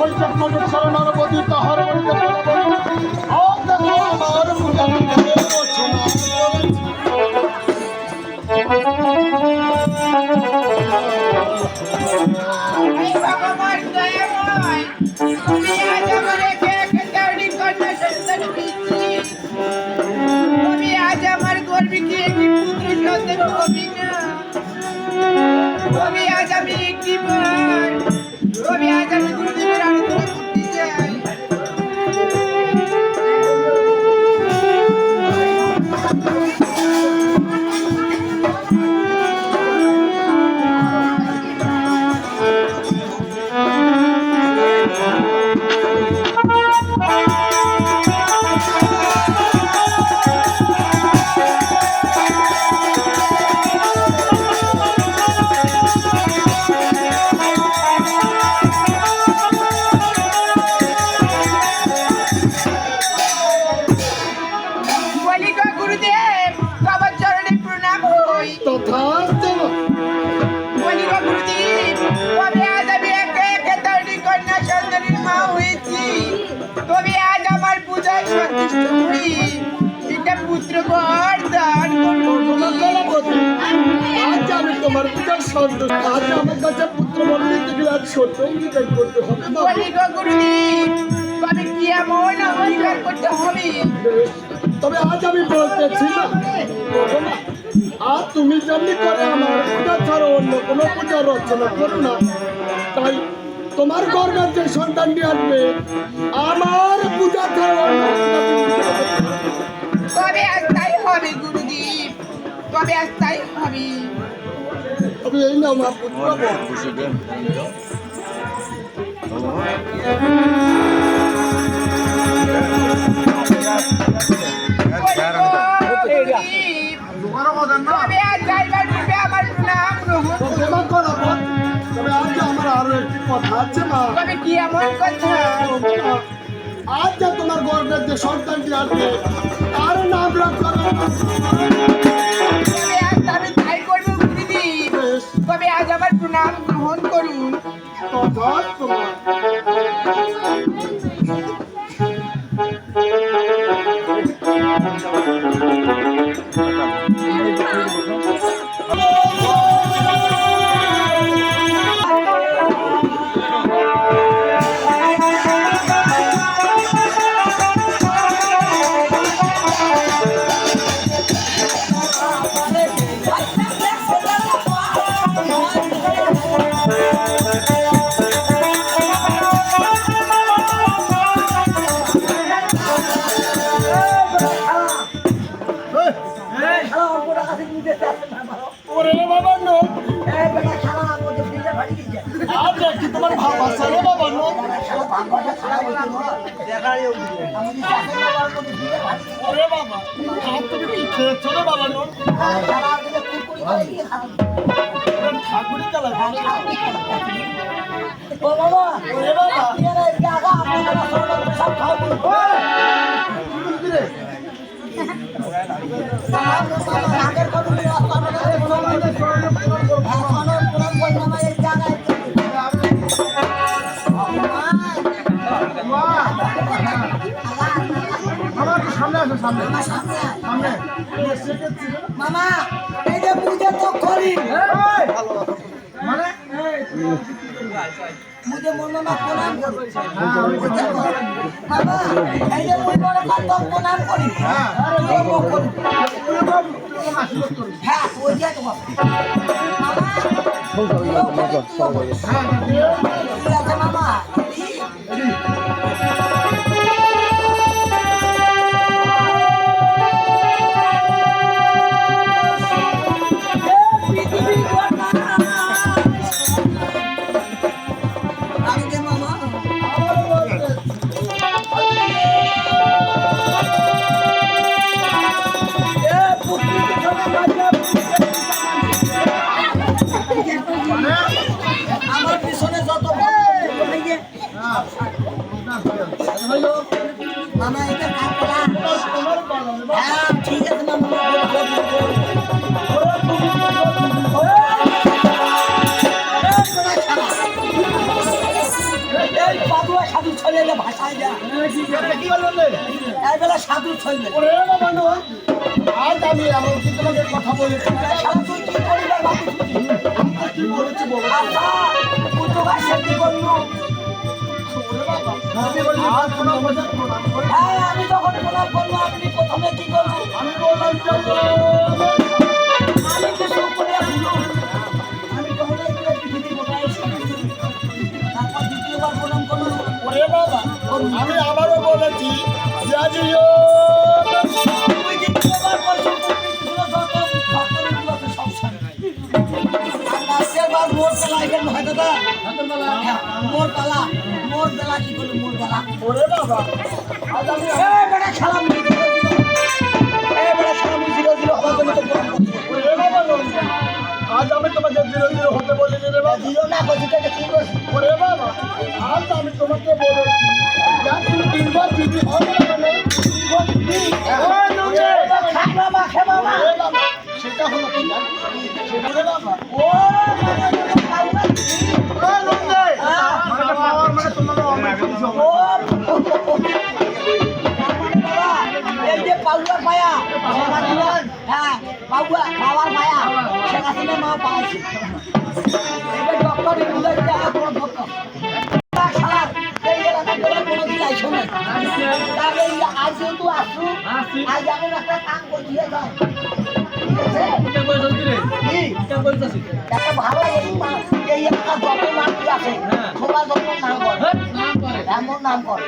ওই যে প্রজেক্ট সারানোর প্রতি তাহার মধ্যে আমার পূজা আমি আজ আমি একটি বার আমি আজ আমি গুরুদেবের আরাধনা করতে যাই। তোমার পূজার সন্তুষ্ট আজ আমার কাছে পুত্র বলে গেলে আজ সত্য অঙ্গীকার করতে হবে তবে আজ আমি বলতেছি না আর তুমি যেমনি করে আমার পূজা ছাড়া অন্য কোনো পূজা রচনা করো না তাই তোমার গর্বের যে সন্তানটি আসবে আমার পূজা ছাড়া অন্য তবে আজ তাই হবে গুরুদেব তবে আজ তাই হবে। তবে এই না আমার পুত্র কথা আছে মা তবে কি এমন কথা আজ যা তোমার গর্বের যে সন্তানটি আসবে তার নাম রাখা আমি তাই করবো গুরুদেব তবে আজ আমার প্রণাম গ্রহণ করুন। তোমার ভাবা সারে বাবা নো ওরে বাবা তুমি কি খেয়েছো রে বাবা নো ঠাকুরই চালা ও বাবা ওরে বাবা সব খাবো মামা এই যে পূজা তো করি মানে मुझे बोलना ना प्रणाम करो बाबा এই যে মুই বড় কত প্রণাম করি আরে ও করি হ্যাঁ ওই যে তো বাবা মামা আমার পিছনে যত সাধু ছলে ভাষায় যা কি বললেন এবেলা সাধু ছলে ওরে বাবা নো আজ আমি এমন কি তোমাকে কথা বলেছি সাধু তুই কি করিবার ভাবছিস আমি তো কি বলেছি বলো আচ্ছা তুই তো ভাষা কি করলো ওরে বাবা আমি বলি আজ কোনো মজা প্রণাম করে হ্যাঁ আমি যখন প্রণাম করবো আপনি প্রথমে কি করবো আমি বললাম চলো আমি কিছু করে ভুলো আমি তখন একটু পৃথিবী গোটায় তারপর দ্বিতীয়বার প্রণাম করবো ওরে বাবা আমি আবারও বলেছি যে আজিও তুই দ্বিতীয়বার করছো যত ভক্তগুলো আছে সব সামনে আর নাচের বার মোর পালা এখানে হয় দাদা মোর বেলা কি করলো মোর বেলা ওরে বাবা আজ আমি বেটা খেলা মুজি বেটা খেলা মুজি দিল হওয়ার জন্য তো প্রণাম করছি ওরে বাবা নন্দী, আজ আমি তোমাকে ধীরে ধীরে হতে বলিনি রে বাবা দিও না করছি তাকে কি করছি ওরে বাবা আজ আমি তোমাকে বলেছি যা তুমি তিনবার দিদি হবে না মানে ওই নন্দী, খাবা মা খাবা মা ওরে বাবা সেটা হলো কি জানো? ওরে বাবা ও খাবা ওই নন্দী, মানে পাওয়ার মানে তোমার অনেক কিছু হবে। ও এই যে পাউয়া পায়া হ্যাঁ পাউয়া পাওয়ার পায়া সেখানে মা পাইছে এবার ডক্টর বুঝাইতে কোনো ডক্টর শালার এই এলাকা তোরা কোনোদিন আইছো না তাহলে আজ যেহেতু আসু আজ আমি একটা কাম করছি যাও একটা ভালো এই একটা যত নাম আছে সবার যত নাম কর এমন নাম কর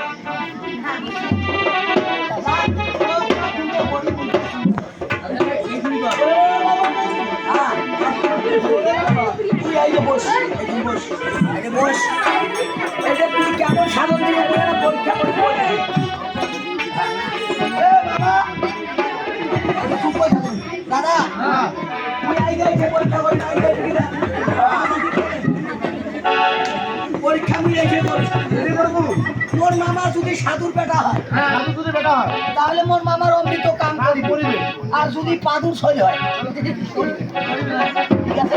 তুই আইলে বস বস আগে বস এটা তুই কেমন সাধন দিলে পরীক্ষা করে দাদা তুই আইলে পরীক্ষা করে পরীক্ষা আমি রেখে মোর মামা যদি সাধুর বেটা হয় তাহলে মোর মামার অমৃত কাম করি আর যদি পাদুর শৈল হয় ঠিক আছে